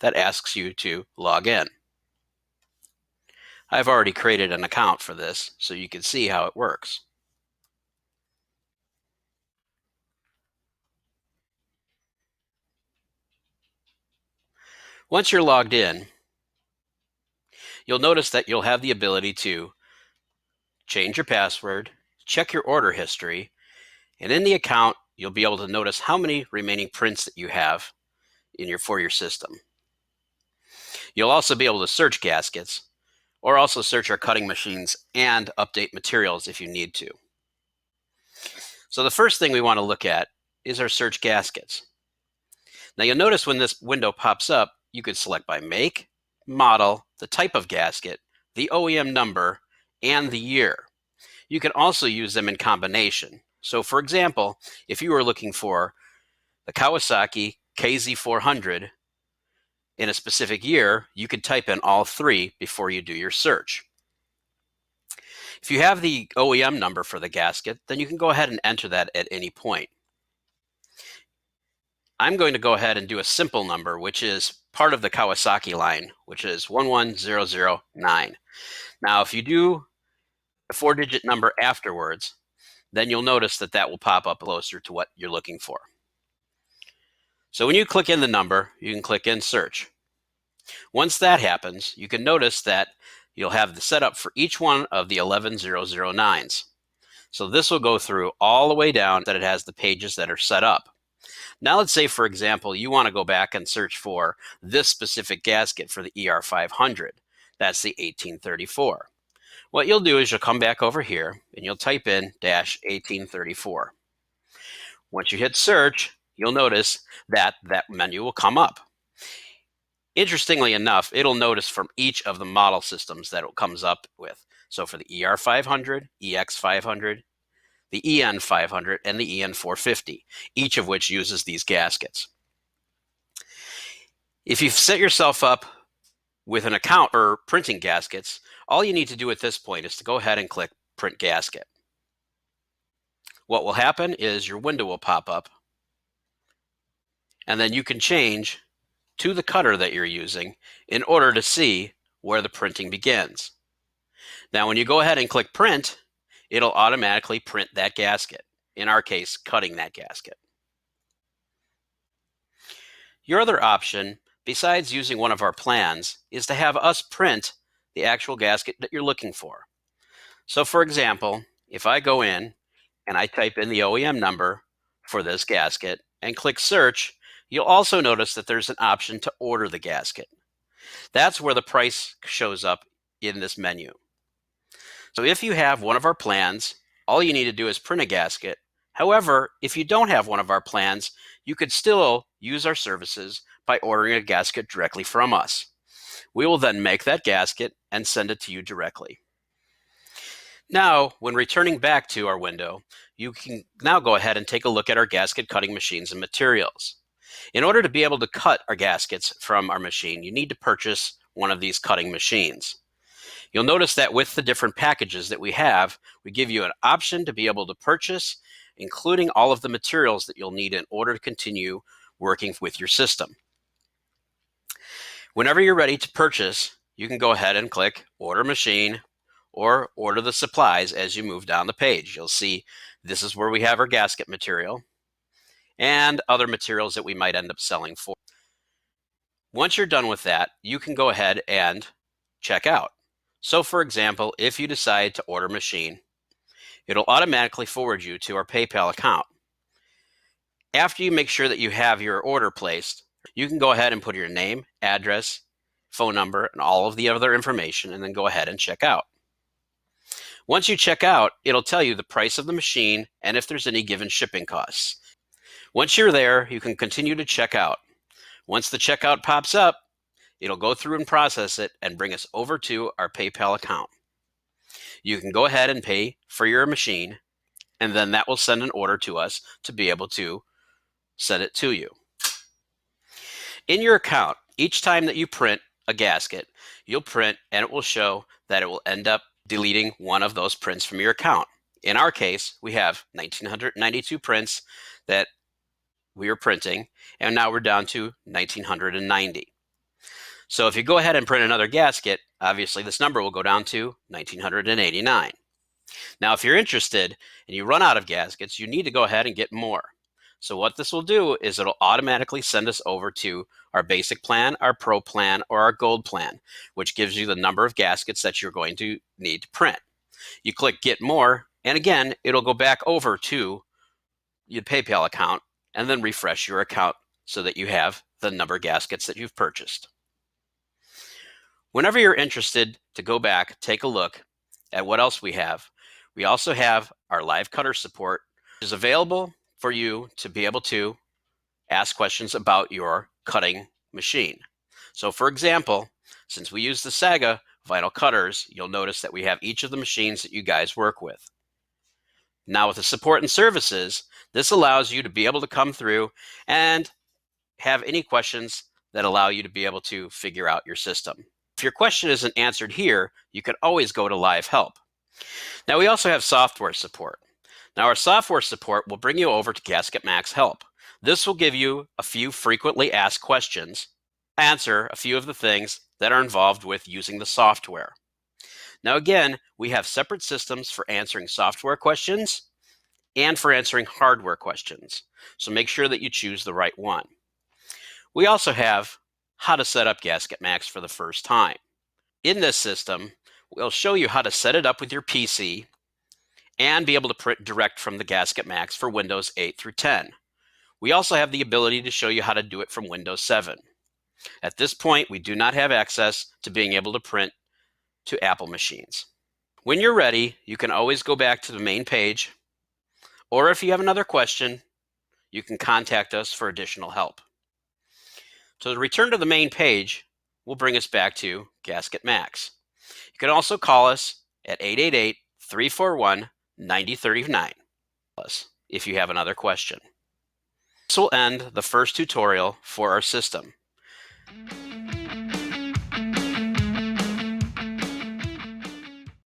that asks you to log in. I've already created an account for this so you can see how it works. Once you're logged in, you'll notice that you'll have the ability to change your password, check your order history, and in the account, you'll be able to notice how many remaining prints that you have for your system. You'll also be able to search gaskets, or also search our cutting machines and update materials if you need to. So the first thing we want to look at is our search gaskets. Now you'll notice when this window pops up, you could select by make, model, the type of gasket, the OEM number, and the year. You can also use them in combination. So for example, if you were looking for the Kawasaki KZ400 in a specific year, you could type in all three before you do your search. If you have the OEM number for the gasket, then you can go ahead and enter that at any point. I'm going to go ahead and do a simple number, which is part of the Kawasaki line, which is 11009. Now, if you do a 4-digit number afterwards, then you'll notice that that will pop up closer to what you're looking for. So when you click in the number, you can click in search. Once that happens, you can notice that you'll have the setup for each one of the 11009s. So this will go through all the way down that it has the pages that are set up. Now let's say, for example, you want to go back and search for this specific gasket for the ER500. That's the 1834. What you'll do is you'll come back over here and you'll type in -1834. Once you hit search, you'll notice that that menu will come up. Interestingly enough, it'll notice from each of the model systems that it comes up with. So for the ER500, EX500, the EN500, and the EN450, each of which uses these gaskets. If you've set yourself up with an account for printing gaskets, all you need to do at this point is to go ahead and click Print Gasket. What will happen is your window will pop up, and then you can change to the cutter that you're using in order to see where the printing begins. Now, when you go ahead and click Print, it'll automatically print that gasket, in our case, cutting that gasket. Your other option, besides using one of our plans, is to have us print the actual gasket that you're looking for. So for example, if I go in and I type in the OEM number for this gasket and click search, you'll also notice that there's an option to order the gasket. That's where the price shows up in this menu. So if you have one of our plans, all you need to do is print a gasket. However, if you don't have one of our plans, you could still use our services by ordering a gasket directly from us. We will then make that gasket and send it to you directly. Now, when returning back to our window, you can now go ahead and take a look at our gasket cutting machines and materials. In order to be able to cut our gaskets from our machine, you need to purchase one of these cutting machines. You'll notice that with the different packages that we have, we give you an option to be able to purchase, including all of the materials that you'll need in order to continue working with your system. Whenever you're ready to purchase, you can go ahead and click Order Machine or Order the Supplies as you move down the page. You'll see this is where we have our gasket material and other materials that we might end up selling for. Once you're done with that, you can go ahead and check out. So for example, if you decide to order machine, it'll automatically forward you to our PayPal account. After you make sure that you have your order placed, you can go ahead and put your name, address, phone number, and all of the other information, and then go ahead and check out. Once you check out, it'll tell you the price of the machine and if there's any given shipping costs. Once you're there, you can continue to check out. Once the checkout pops up, it'll go through and process it and bring us over to our PayPal account. You can go ahead and pay for your machine, and then that will send an order to us to be able to send it to you. In your account, each time that you print a gasket, you'll print and it will show that it will end up deleting one of those prints from your account. In our case, we have 1,992 prints that we are printing, and now we're down to 1,990. So if you go ahead and print another gasket, obviously this number will go down to 1,989. Now, if you're interested and you run out of gaskets, you need to go ahead and get more. So what this will do is it'll automatically send us over to our basic plan, our pro plan, or our gold plan, which gives you the number of gaskets that you're going to need to print. You click get more, and again, it'll go back over to your PayPal account and then refresh your account so that you have the number of gaskets that you've purchased. Whenever you're interested to go back, take a look at what else we have. We also have our live cutter support, which is available for you to be able to ask questions about your cutting machine. So for example, since we use the Saga vinyl cutters, you'll notice that we have each of the machines that you guys work with. Now with the support and services, this allows you to be able to come through and have any questions that allow you to be able to figure out your system. If your question isn't answered here, you can always go to live help. Now we also have software support. Now our software support will bring you over to Gasketmax Help. This will give you a few frequently asked questions, answer a few of the things that are involved with using the software. Now again, we have separate systems for answering software questions and for answering hardware questions. So make sure that you choose the right one. We also have how to set up Gasketmax for the first time. In this system, we'll show you how to set it up with your PC and be able to print direct from the Gasketmax for Windows 8 through 10. We also have the ability to show you how to do it from Windows 7. At this point, we do not have access to being able to print to Apple machines. When you're ready, you can always go back to the main page, or if you have another question, you can contact us for additional help. So the return to the main page will bring us back to Gasketmax. You can also call us at 888-341-9039 if you have another question. This will end the first tutorial for our system.